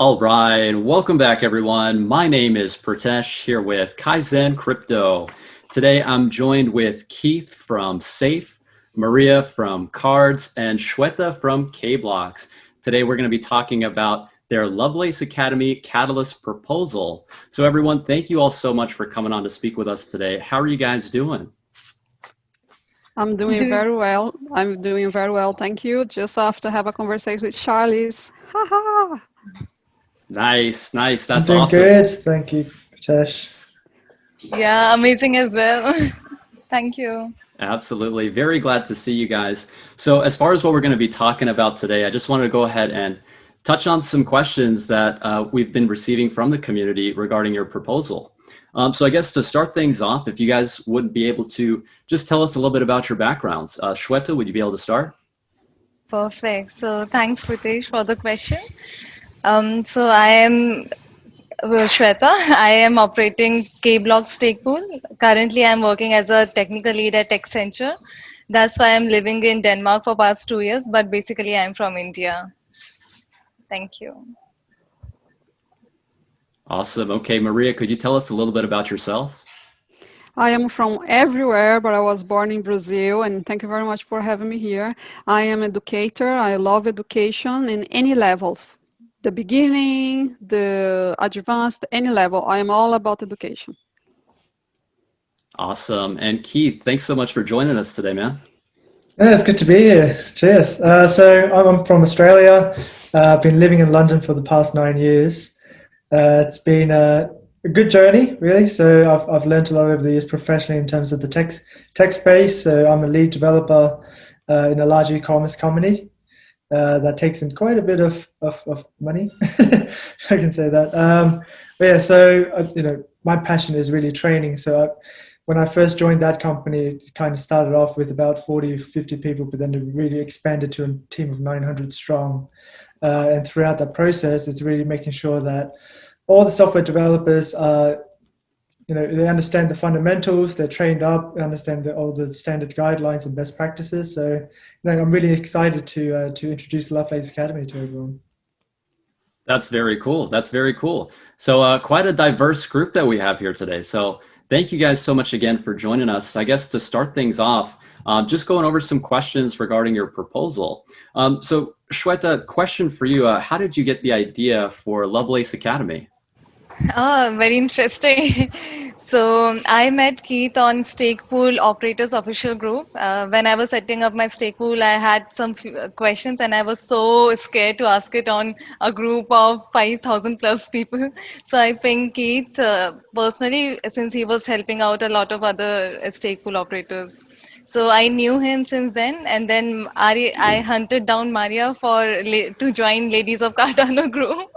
All right, welcome back everyone. My name is Pratesh here with Kaizen Crypto. Today I'm joined with Keith from Safe, Maria from Cards, and Shweta from K-Blocks. Today we're going to be talking about their Lovelace Academy Catalyst proposal. So everyone, thank you all so much for coming on to speak with us today. How are you guys doing? I'm doing very well. I'm doing very well, thank you. Just after have a conversation with Charlie's. Haha. Nice, nice. That's I'm doing awesome. good. Thank you, Pratesh. Yeah, amazing as well. Thank you. Absolutely. Very glad to see you guys. So as far as what we're going to be talking about today, I just wanted to go ahead and touch on some questions that we've been receiving from the community regarding your proposal. So I guess to start things off, if you guys would be able to just tell us a little bit about your backgrounds. Shweta, would you be able to start? Perfect. So thanks, Pritesh, for the question. So I am Shweta. I am operating K-Block Stake Pool. Currently, I'm working as a technical lead at Accenture. That's why I'm living in Denmark for past 2 years, but basically I'm from India. Thank you. Awesome. Okay, Maria, could you tell us a little bit about yourself? I am from everywhere, but I was born in Brazil, and thank you very much for having me here. I am an educator. I love education in any levels. The beginning, the advanced, any level. I am all about education. Awesome. And Keith, thanks so much for joining us today, man. Yeah, it's good to be here. Cheers. So I'm from Australia. I've been living in London for the past 9 years. It's been a good journey, really. So I've learned a lot over the years professionally in terms of the tech space. So I'm a lead developer in a large e-commerce company that takes in quite a bit of money. I can say that. But yeah, so my passion is really training. So when I first joined that company, it kind of started off with about 40, 50 people, but then it really expanded to a team of 900 strong. And throughout that process, it's really making sure that all the software developers are, they understand the fundamentals, they're trained up, understand all the standard guidelines and best practices. So, I'm really excited to introduce Lovelace Academy to everyone. That's very cool. That's very cool. So quite a diverse group that we have here today. So thank you guys so much again for joining us. I guess to start things off, just going over some questions regarding your proposal. So Shweta, question for you. How did you get the idea for Lovelace Academy? Oh, very interesting. So I met Keith on Stake Pool Operators official group. When I was setting up my stake pool, I had some questions and I was so scared to ask it on a group of 5,000 plus people. So I pinged Keith personally since he was helping out a lot of other stake pool operators. So I knew him since then, and then I hunted down Maria to join Ladies of Cardano group.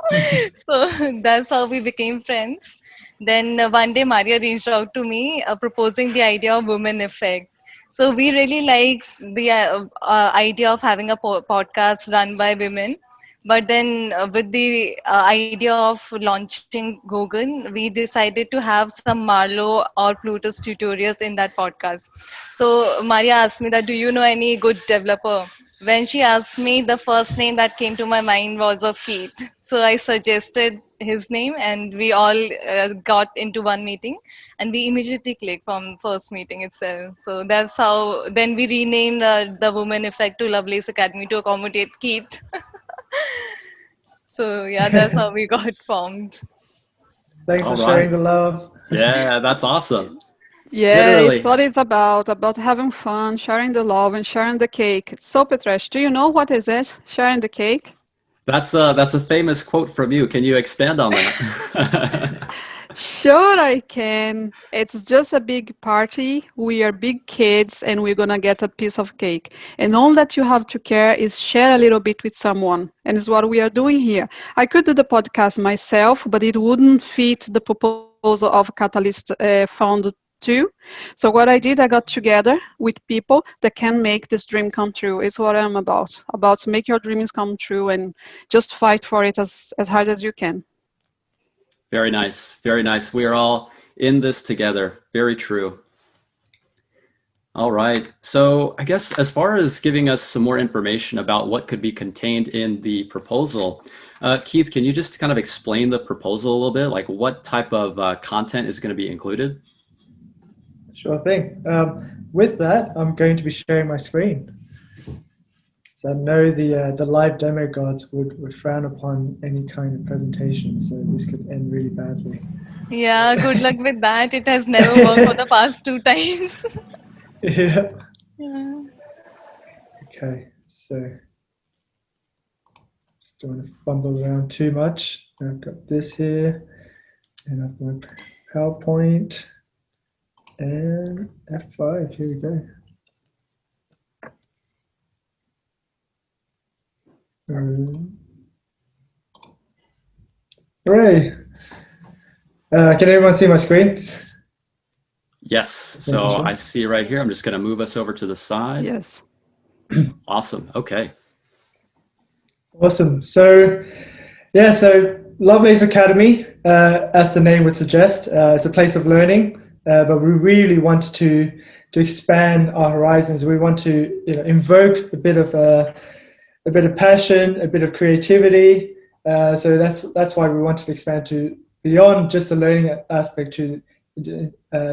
So that's how we became friends. Then one day Maria reached out to me proposing the idea of women effect. So we really liked the idea of having a podcast run by women. But then with the idea of launching Google, we decided to have some Marlowe or Plutus tutorials in that podcast. So Maria asked me that, do you know any good developer? When she asked me, the first name that came to my mind was of Keith. So I suggested his name and we all got into one meeting and we immediately clicked from first meeting itself. So that's how, then we renamed the Woman Effect to Lovelace Academy to accommodate Keith. So yeah, that's how we got formed. Thanks All for sharing right. the love. Yeah, that's awesome. Yeah, it's Literally. what it's about having fun, sharing the love, and sharing the cake. So, Petresh, do you know what is it? Sharing the cake? That's a famous quote from you. Can you expand on that? Sure, I can. It's just a big party. We are big kids and we're gonna get a piece of cake. And all that you have to care is share a little bit with someone. And it's what we are doing here. I could do the podcast myself, but it wouldn't fit the proposal of Catalyst Fund 2. So what I did, I got together with people that can make this dream come true. Is what I'm about to make your dreams come true and just fight for it as hard as you can. Very nice. Very nice. We are all in this together. Very true. All right. So I guess as far as giving us some more information about what could be contained in the proposal, Keith, can you just kind of explain the proposal a little bit? Like what type of content is going to be included? Sure thing. With that, I'm going to be sharing my screen. So I know the live demo gods would frown upon any kind of presentation, so this could end really badly. Yeah, good luck with that. It has never worked for the past 2 times. Yeah. Yeah. Okay, so just don't want to fumble around too much. I've got this here, and I've got PowerPoint, and F5. Here we go. Hooray! Can everyone see my screen? Yes. So I see right here. I'm just going to move us over to the side. Yes. Awesome. Okay. Awesome. So, yeah, so Lovelace Academy, as the name would suggest, is a place of learning, but we really want to expand our horizons. We want to invoke a bit of passion, a bit of creativity. So that's why we want to expand to beyond just the learning aspect to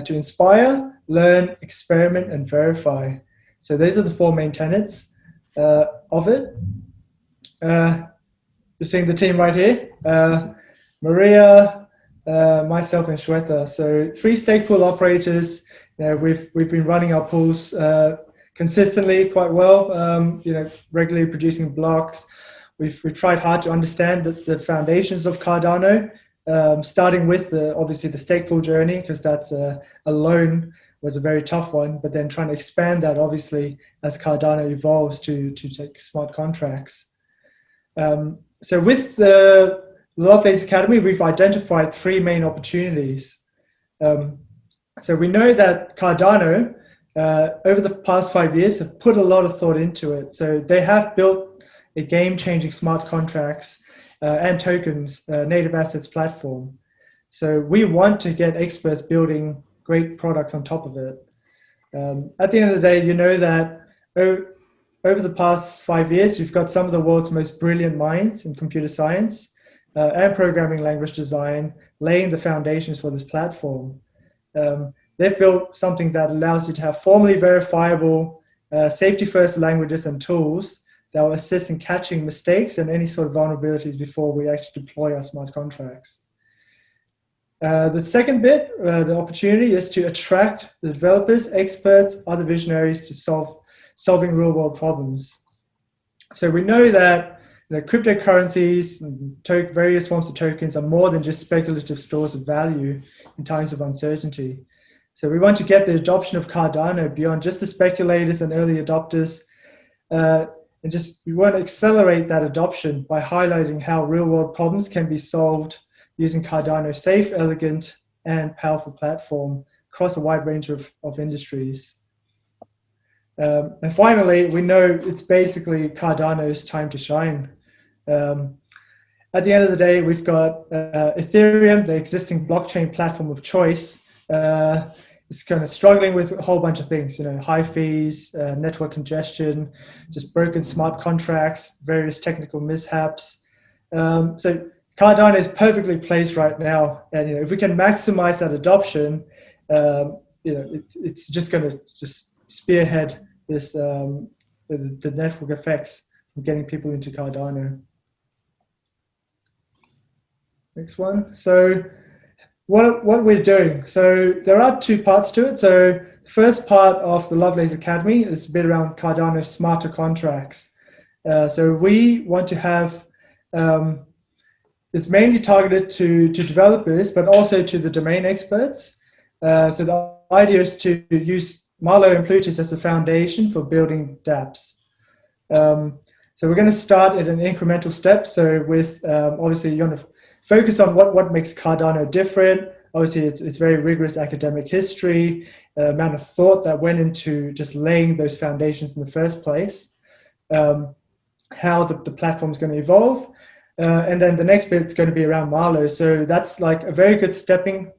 inspire, learn, experiment, and verify. So those are the 4 main tenets of it. You're seeing the team right here. Maria, myself, and Shweta. So 3 stake pool operators. We've been running our pools consistently quite well. Regularly producing blocks. We've tried hard to understand the foundations of Cardano, starting with obviously the stake pool journey, because that's alone was a very tough one. But then trying to expand that obviously as Cardano evolves to take smart contracts. So with the Lovelace Academy, we've identified 3 main opportunities. So we know that Cardano, over the past 5 years, have put a lot of thought into it. So they have built a game-changing smart contracts and tokens native assets platform. So we want to get experts building great products on top of it. At the end of the day, you know that over the past 5 years, you've got some of the world's most brilliant minds in computer science and programming language design laying the foundations for this platform. They've built something that allows you to have formally verifiable, safety-first languages and tools that will assist in catching mistakes and any sort of vulnerabilities before we actually deploy our smart contracts. The second bit, the opportunity, is to attract the developers, experts, other visionaries to solving real-world problems. So we know that cryptocurrencies and various forms of tokens are more than just speculative stores of value in times of uncertainty. So we want to get the adoption of Cardano beyond just the speculators and early adopters, and we want to accelerate that adoption by highlighting how real-world problems can be solved using Cardano's safe, elegant, and powerful platform across a wide range of industries. And finally, we know it's basically Cardano's time to shine. At the end of the day, we've got Ethereum, the existing blockchain platform of choice. It's kind of struggling with a whole bunch of things, high fees, network congestion, just broken smart contracts, various technical mishaps. So Cardano is perfectly placed right now. And if we can maximize that adoption, it's just going to just spearhead this the network effects of getting people into Cardano. Next one. So what we're doing. So there are 2 parts to it. So the first part of the Lovelace Academy is a bit around Cardano's smarter contracts. So we want to have it's mainly targeted to developers, but also to the domain experts. So the idea is to use Marlowe and Plutus as the foundation for building dApps. So we're going to start at an incremental step. So with obviously you want to focus on what makes Cardano different. Obviously it's very rigorous academic history, amount of thought that went into just laying those foundations in the first place, how the platform is going to evolve. And then the next bit is going to be around Marlowe. So that's like a very good stepping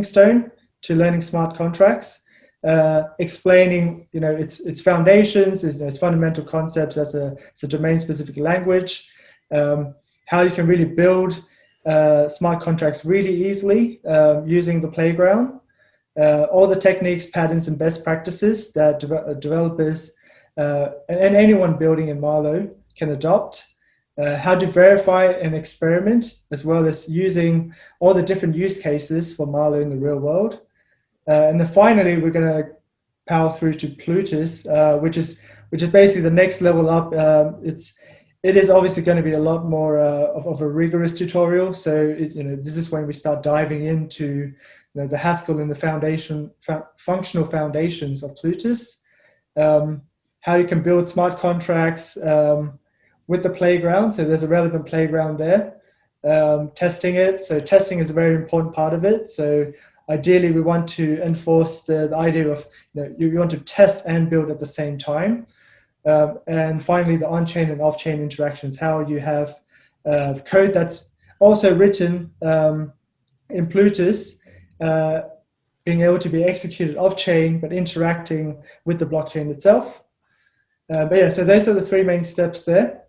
stone to learning smart contracts, explaining its foundations, its fundamental concepts as a domain-specific language, how you can really build smart contracts really easily using the playground. All the techniques, patterns, and best practices that developers and anyone building in Marlowe can adopt. How to verify and experiment, as well as using all the different use cases for Marlowe in the real world. And then finally, we're going to power through to Plutus, which is basically the next level up. It is obviously going to be a lot more of a rigorous tutorial. So this is when we start diving into the Haskell and the functional foundations of Plutus. How you can build smart contracts with the playground. So there's a relevant playground there. Testing it. So testing is a very important part of it. So ideally, we want to enforce the idea of you want to test and build at the same time. And finally, the on-chain and off-chain interactions, how you have code that's also written in Plutus, being able to be executed off-chain, but interacting with the blockchain itself. But yeah, so those are the three main steps there.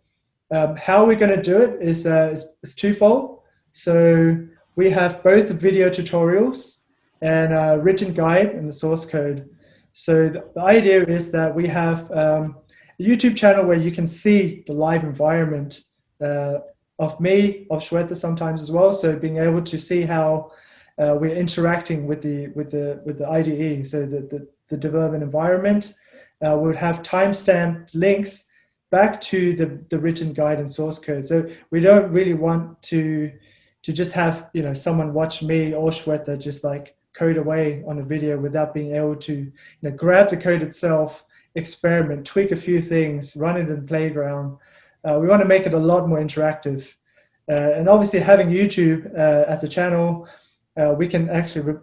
How we're going to do it is twofold. So we have both the video tutorials and a written guide and the source code. So the idea is that we have a YouTube channel where you can see the live environment of me, of Shweta sometimes as well. So being able to see how we're interacting with the IDE, so the development environment. We would have timestamped links back to the written guide and source code. So we don't really want to just have someone watch me or Shweta just like code away on a video without being able to grab the code itself, experiment, tweak a few things, run it in the playground. We want to make it a lot more interactive. And obviously having YouTube as a channel, we can actually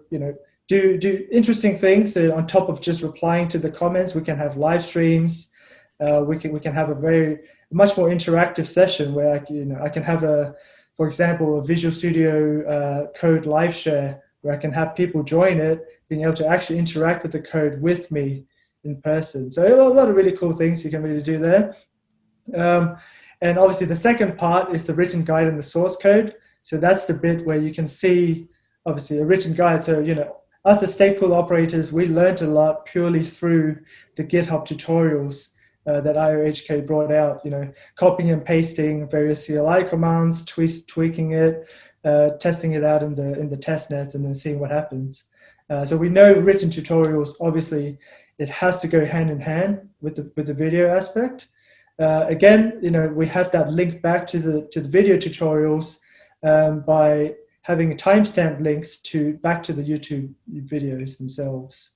do interesting things. So on top of just replying to the comments, we can have live streams. We can have a much more interactive session where I can have for example, a Visual Studio Code live share where I can have people join it, being able to actually interact with the code with me in person. So a lot of really cool things you can really do there. And obviously the second part is the written guide and the source code. So that's the bit where you can see obviously a written guide. So us as stake pool operators, we learned a lot purely through the GitHub tutorials that IOHK brought out, copying and pasting various CLI commands, tweaking it, testing it out in the test nets, and then seeing what happens. So we know written tutorials, obviously, it has to go hand in hand with the video aspect. Again, we have that link back to the video tutorials by having timestamp links back to the YouTube videos themselves.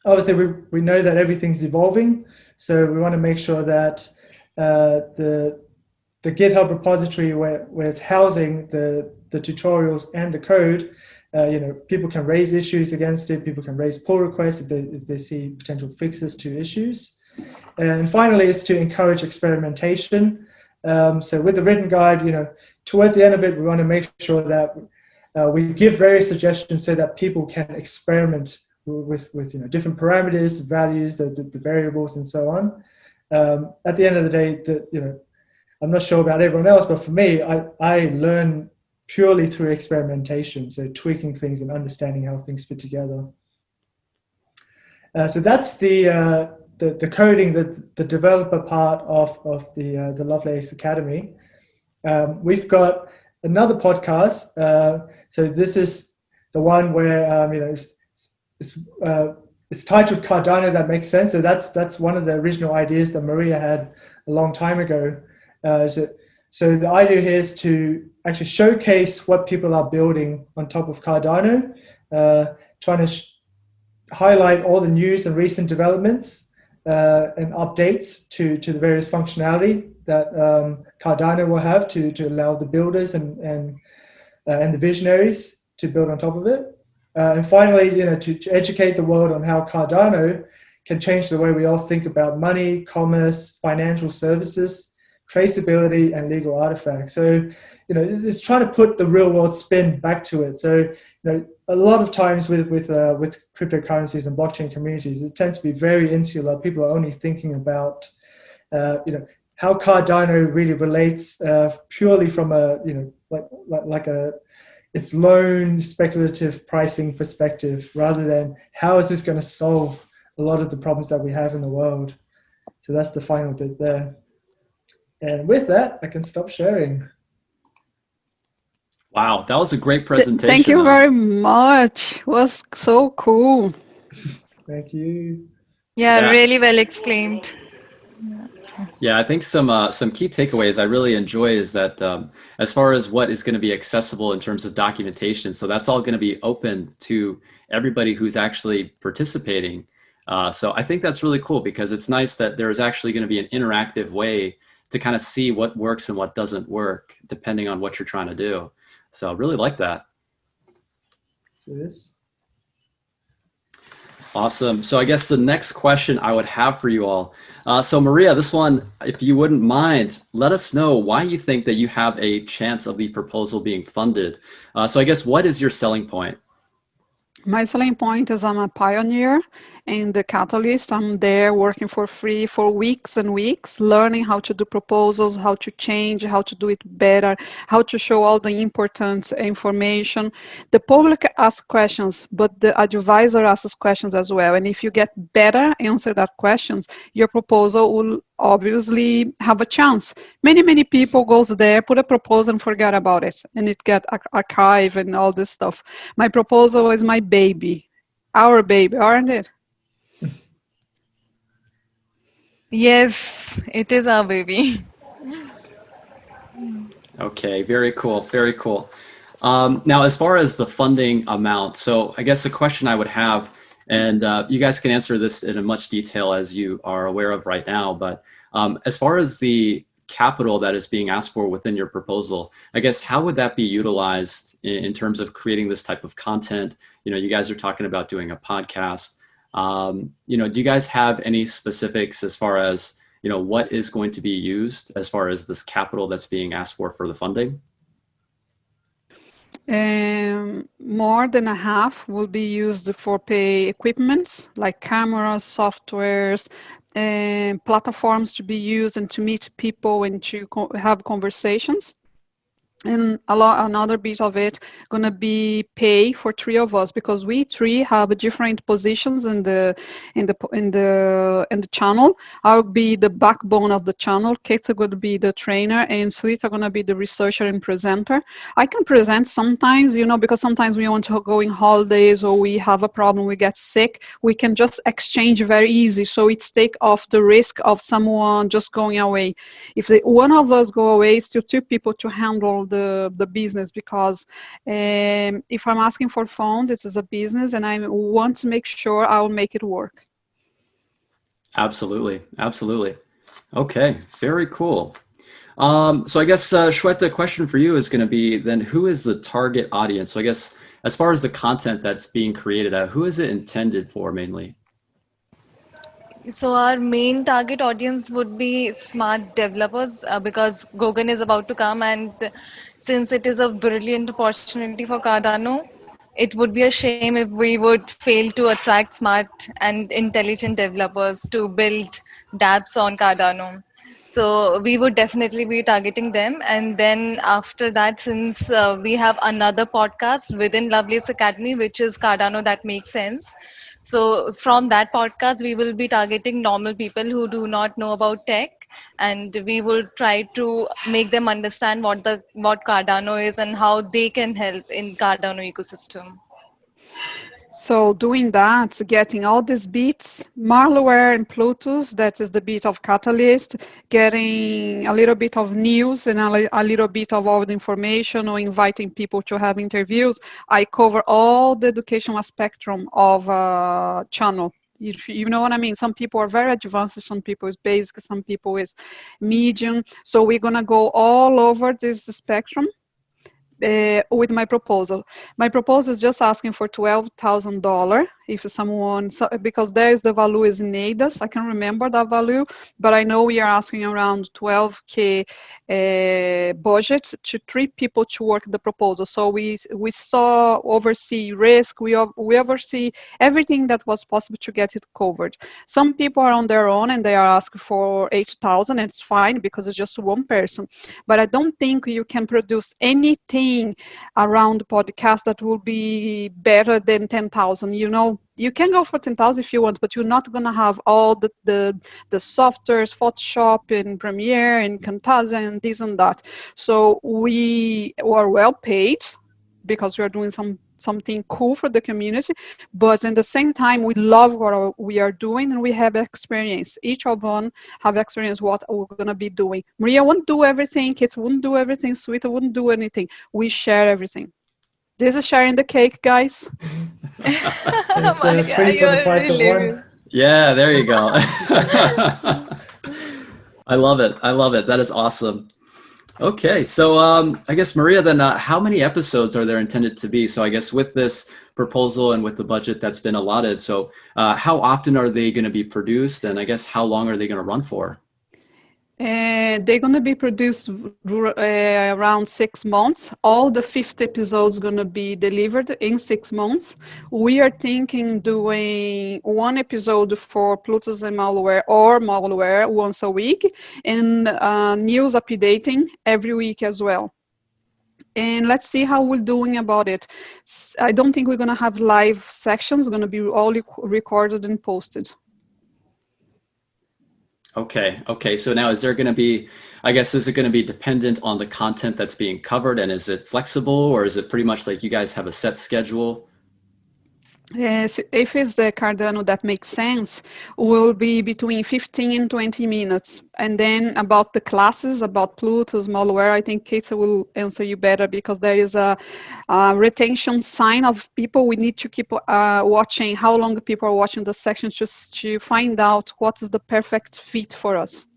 Obviously, we know that everything's evolving, so we want to make sure that the GitHub repository where it's housing the tutorials and the code, people can raise issues against it. People can raise pull requests if they see potential fixes to issues. And finally, is to encourage experimentation. So with the written guide, towards the end of it, we want to make sure that we give various suggestions so that people can experiment with different parameters, values, the variables, and so on. At the end of the day, I'm not sure about everyone else, but for me, I learn purely through experimentation, so tweaking things and understanding how things fit together. So that's the coding, the developer part of the Lovelace Academy. We've got another podcast. So this is the one where it's titled Cardano. That makes sense. So that's one of the original ideas that Maria had a long time ago. So the idea here is to actually showcase what people are building on top of Cardano, trying to highlight all the news and recent developments and updates to the various functionality that Cardano will have to allow the builders and the visionaries to build on top of it. And finally, to educate the world on how Cardano can change the way we all think about money, commerce, financial services, traceability, and legal artifacts. So, it's trying to put the real world spin back to it. So, a lot of times with cryptocurrencies and blockchain communities, it tends to be very insular. People are only thinking about, how Cardano really relates purely from a, like a its loan speculative pricing perspective, rather than how is this going to solve a lot of the problems that we have in the world. So that's the final bit there. And with that, I can stop sharing. Wow, that was a great presentation. Thank you very much. It was so cool. Thank you. Yeah, Yeah. really well explained. Yeah, I think some key takeaways I really enjoy is that as far as what is going to be accessible in terms of documentation, so that's all going to be open to everybody who's actually participating. So I think that's really cool, because it's nice that there's actually going to be an interactive way to kind of see what works and what doesn't work, depending on what you're trying to do. So I really like that. Cheers. Awesome. So I guess the next question I would have for you all. So Maria, this one, if you wouldn't mind, let us know why you think that you have a chance of the proposal being funded. So I guess, what is your selling point? My selling point is I'm a pioneer in the Catalyst. I'm there working for free for weeks and weeks, learning how to do proposals, how to change, how to do it better, how to show all the important information. The public asks questions, but the advisor asks questions as well. And if you get better answer that questions, your proposal will obviously have a chance. Many people goes there, put a proposal and forget about it, and it get archived and all this stuff. My proposal is my baby, our baby, aren't it? Yes, it is our baby. Okay, very cool, very cool. Now, as far as the funding amount, so I guess the question I would have, and you guys can answer this in as much detail as you are aware of right now, but as far as the capital that is being asked for within your proposal, I guess, how would that be utilized in terms of creating this type of content? You guys are talking about doing a podcast. Do you guys have any specifics as far as, what is going to be used as far as this capital that's being asked for the funding? More than a half will be used for pay equipment like cameras, softwares, and platforms to be used and to meet people and to have conversations. And another bit of it gonna be pay for three of us, because we three have different positions in the channel. I'll be the backbone of the channel. Kate's gonna be the trainer, and Sweet are gonna be the researcher and presenter. I can present sometimes, because sometimes we want to go in holidays or we have a problem, we get sick. We can just exchange very easy, so it's take off the risk of someone just going away. If one of us go away, still two people to handle the business, because if I'm asking for funds, this is a business and I want to make sure I'll make it work. Absolutely. Okay, very cool. So I guess, Shweta, the question for you is going to be then, who is the target audience? So I guess, as far as the content that's being created, who is it intended for mainly? So our main target audience would be smart developers, because Gogan is about to come, and since it is a brilliant opportunity for Cardano, it would be a shame if we would fail to attract smart and intelligent developers to build dApps on Cardano. So we would definitely be targeting them. And then after that, since we have another podcast within Lovelace Academy, which is Cardano That Makes Sense. So from that podcast, we will be targeting normal people who do not know about tech, and we will try to make them understand what Cardano is and how they can help in Cardano ecosystem. So doing that, getting all these bits, malware and Plutus, that is the bit of Catalyst, getting a little bit of news and a little bit of all the information, or inviting people to have interviews. I cover all the educational spectrum of a channel. You know what I mean? Some people are very advanced, some people is basic, some people is medium. So we're gonna go all over this spectrum. With my proposal. My proposal is just asking for $12,000. if someone, because there is the value is in Adas. I can remember that value, but I know we are asking around 12K budget to 3 people to work the proposal. So we oversee risk, we oversee everything that was possible to get it covered. Some people are on their own and they are asking for 8,000, and it's fine because it's just one person. But I don't think you can produce anything around podcast that will be better than 10,000. You know, you can go for 10,000 if you want, but you're not going to have all the softwares, Photoshop and Premiere and Camtasia and this and that. So we are well paid because we are doing something cool for the community, but at the same time we love what we are doing and we have experience. Each of us have experience what we're going to be doing. Maria won't do everything, Kate won't do everything, Sweeta wouldn't do anything. We share everything. This is sharing the cake, guys. It's Maria, 3 for the you're price of hilarious. 1. Yeah, there you go. I love it. I love it. That is awesome. Okay, so I guess, Maria, then how many episodes are there intended to be? So I guess with this proposal and with the budget that's been allotted, so how often are they going to be produced? And I guess how long are they going to run for? They're going to be produced around 6 months. All the 50 episodes going to be delivered in 6 months. We are thinking doing 1 episode for Plutus and malware once a week, and news updating every week as well. And let's see how we're doing about it. I don't think we're going to have live sections. It's going to be all recorded and posted. Okay. So now is there going to be, I guess, is it going to be dependent on the content that's being covered, and is it flexible, or is it pretty much like you guys have a set schedule? Yes, if it's the Cardano that makes sense, will be between 15 and 20 minutes. And then about the classes, about Pluto's malware, I think Kate will answer you better, because there is a retention sign of people. We need to keep watching how long people are watching the section just to find out what is the perfect fit for us.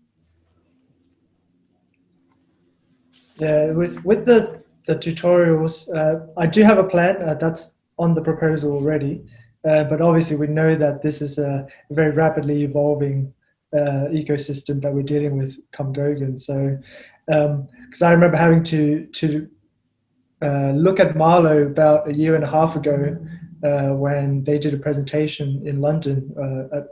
Yeah, with the tutorials, I do have a plan that's on the proposal already, but obviously we know that this is a very rapidly evolving ecosystem that we're dealing with come Gogan. So, because I remember having to look at Marlowe about a year and a half ago when they did a presentation in London,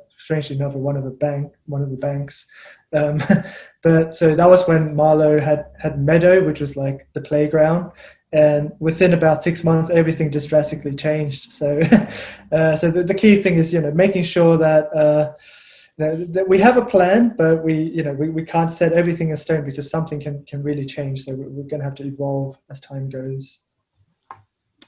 strangely enough, at one of the banks. But so that was when Marlowe had Meadow, which was like the playground. And within about 6 months, everything just drastically changed. So, so the key thing is, making sure that, that we have a plan, but we can't set everything in stone, because something can really change. So we're going to have to evolve as time goes.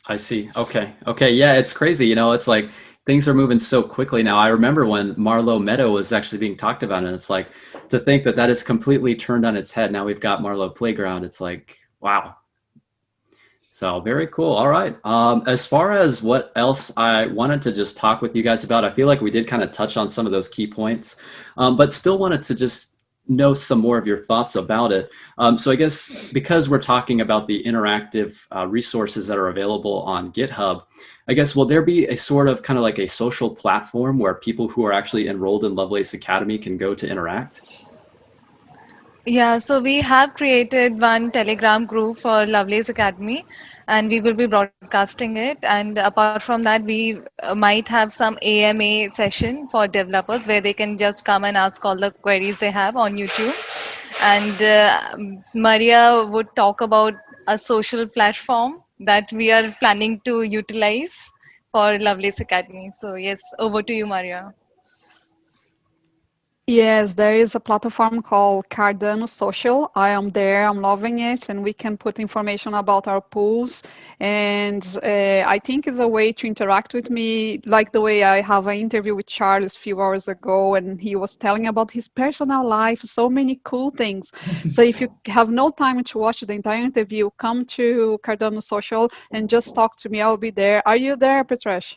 I see. Okay. Yeah, it's crazy. It's like things are moving so quickly now. I remember when Marlowe Meadow was actually being talked about, and it's like, to think that is completely turned on its head. Now we've got Marlowe Playground. It's like, wow. So very cool. All right. As far as what else I wanted to just talk with you guys about, I feel like we did kind of touch on some of those key points, but still wanted to just know some more of your thoughts about it. So I guess because we're talking about the interactive resources that are available on GitHub, I guess, will there be a sort of kind of like a social platform where people who are actually enrolled in Lovelace Academy can go to interact? Yeah, so we have created one Telegram group for Lovelace Academy, and we will be broadcasting it. And apart from that, we might have some AMA session for developers where they can just come and ask all the queries they have on YouTube. And Maria would talk about a social platform that we are planning to utilize for Lovelace Academy. So yes, over to you, Maria. Yes, there is a platform called Cardano Social. I am there, I'm loving it, and we can put information about our pools. And I think it's a way to interact with me, like the way I have an interview with Charles a few hours ago, and he was telling about his personal life, so many cool things. So if you have no time to watch the entire interview, come to Cardano Social and just talk to me. I'll be there. Are you there, Petresh?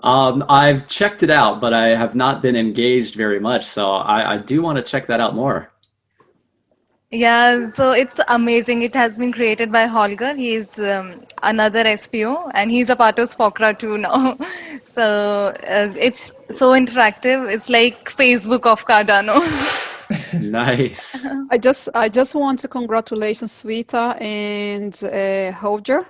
I've checked it out, but I have not been engaged very much. So I do want to check that out more. Yeah, so it's amazing. It has been created by Holger. He's another SPO, and he's a part of Spokra too now. So it's so interactive. It's like Facebook of Cardano. Nice. I just want to congratulate Sweta and Holger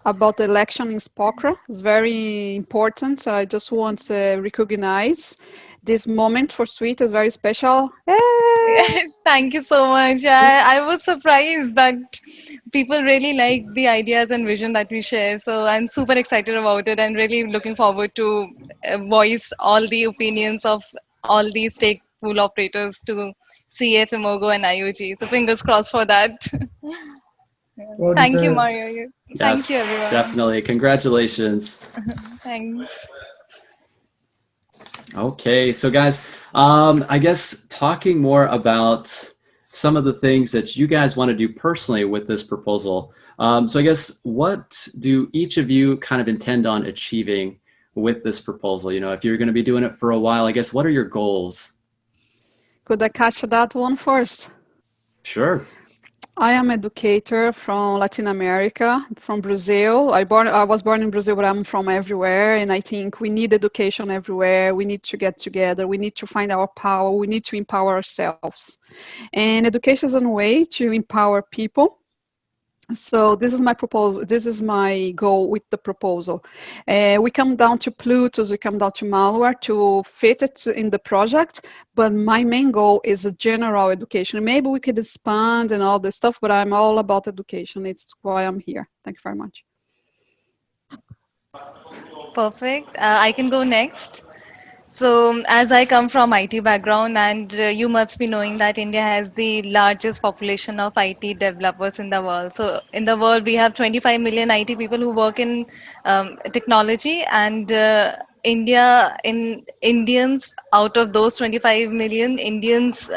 about the election in Spokra. It's very important. I just want to recognize this moment for Sweta is very special. Yes, thank you so much. I was surprised that people really like the ideas and vision that we share. So I'm super excited about it and really looking forward to voice all the opinions of all the stake pool operators to CF, Imogo, and IOG. So fingers crossed for that. Well Thank you, deserved. Mario. Thank you, Yes, everyone. definitely. Congratulations. Thanks. Okay, so guys, I guess talking more about some of the things that you guys want to do personally with this proposal. So I guess what do each of you kind of intend on achieving with this proposal? You know, if you're going to be doing it for a while, I guess what are your goals? Could I catch that one first? Sure. I am educator from Latin America, from Brazil. I was born in Brazil, but I'm from everywhere, and I think we need education everywhere. We need to get together. We need to find our power. We need to empower ourselves. And education is a way to empower people. So this is my proposal. This is my goal with the proposal. We come down to Plutus, we come down to malware to fit it in the project, but my main goal is a general education. Maybe we could expand and all this stuff, but I'm all about education. It's why I'm here. Thank you very much. Perfect. I can go next. So, as I come from IT background, and you must be knowing that India has the largest population of IT developers in the world. So, in the world, we have 25 million IT people who work in technology, and Indians out of those 25 million, Indians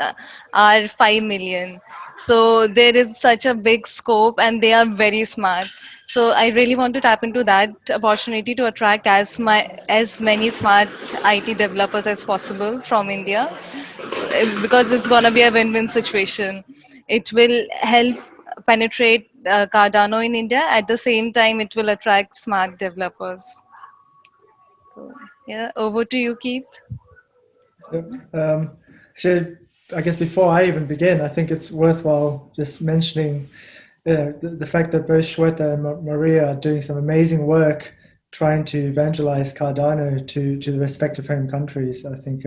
are 5 million. So there is such a big scope, and they are very smart. So I really want to tap into that opportunity to attract as many smart IT developers as possible from India, because it's gonna be a win-win situation. It will help penetrate Cardano in India. At the same time, it will attract smart developers. So yeah, over to you, Keith. Yep. Actually, I guess before I even begin, I think it's worthwhile just mentioning, the fact that both Shweta and Maria are doing some amazing work trying to evangelize Cardano to the respective home countries. I think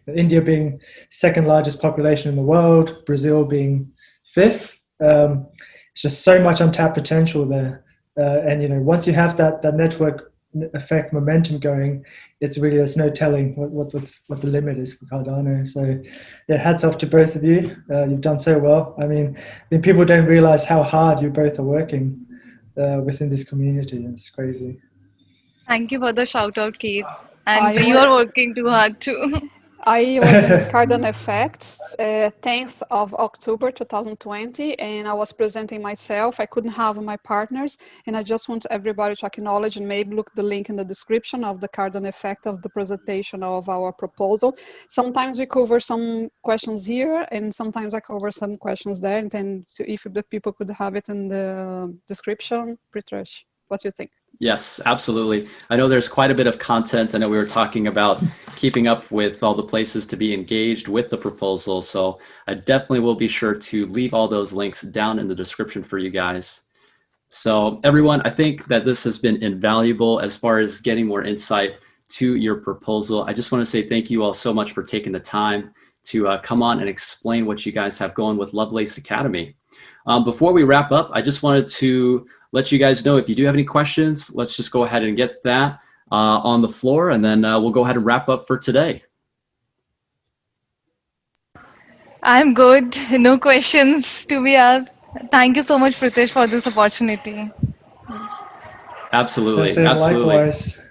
India being second largest population in the world, Brazil being fifth. It's just so much untapped potential there. And once you have that network effect momentum going, there's no telling what the limit is for Cardano. So yeah, hats off to both of you. You've done so well. I mean people don't realize how hard you both are working within this community. It's crazy. Thank you for the shout out, Keith. And I you are was working too hard too. I was in Cardano Effect, 10th of October 2020, and I was presenting myself. I couldn't have my partners, and I just want everybody to acknowledge and maybe look the link in the description of the Cardano Effect of the presentation of our proposal. Sometimes we cover some questions here, and sometimes I cover some questions there, and then so if the people could have it in the description, Pritesh, what do you think? Yes, absolutely. I know there's quite a bit of content. I know we were talking about keeping up with all the places to be engaged with the proposal. So I definitely will be sure to leave all those links down in the description for you guys. So everyone, I think that this has been invaluable as far as getting more insight to your proposal. I just want to say thank you all so much for taking the time to come on and explain what you guys have going with Lovelace Academy. Before we wrap up, I just wanted to let you guys know if you do have any questions, let's just go ahead and get that on the floor, and then we'll go ahead and wrap up for today. I'm good. No questions to be asked. Thank you so much, Pritesh, for this opportunity. Absolutely, Same, absolutely. likewise.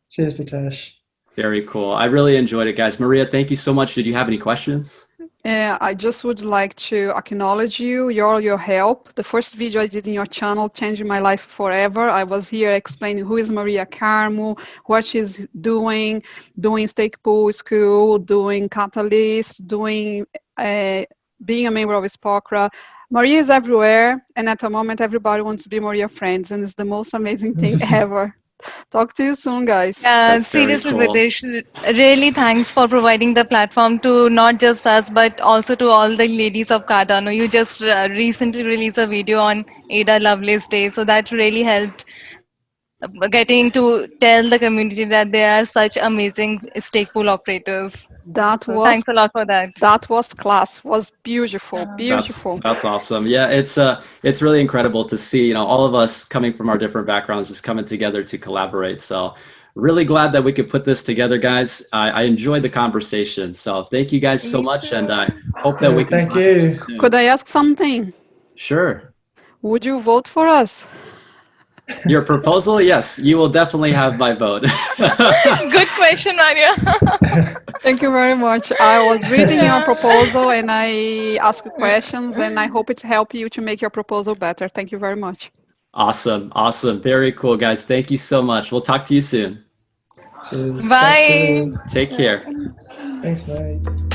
Cheers, Pritesh. Very cool. I really enjoyed it, guys. Maria, thank you so much. Did you have any questions? I just would like to acknowledge your help. The first video I did in your channel changed my life forever. I was here explaining who is Maria Carmo, what she's doing stake pool school, doing catalyst, doing being a member of Spokra. Maria is everywhere, and at the moment, everybody wants to be Maria friends, and it's the most amazing thing ever. Talk to you soon, guys. That's very Seriously, cool. Videsh, really thanks for providing the platform to not just us, but also to all the ladies of Cardano. You just recently released a video on Ada Lovelace Day, so that really helped getting to tell the community that they are such amazing stake pool operators. That So was thanks a lot for that. class. Was beautiful, beautiful. That's awesome. Yeah, it's really incredible to see, you know, all of us coming from our different backgrounds just coming together to collaborate. So really glad that we could put this together, guys. I enjoyed the conversation. So thank you guys so much, and I hope that we can Thank talk you. again soon. Could I ask something? Sure. Would you vote for us? Your proposal? Yes, you will definitely have my vote. Good question, Maria. Thank you very much. I was reading your proposal and I asked questions, and I hope it's helped you to make your proposal better. Thank you very much. Awesome. Awesome. Very cool, guys. Thank you so much. We'll talk to you soon. Cheers. Bye. Thanks, Take care. Thanks, mate.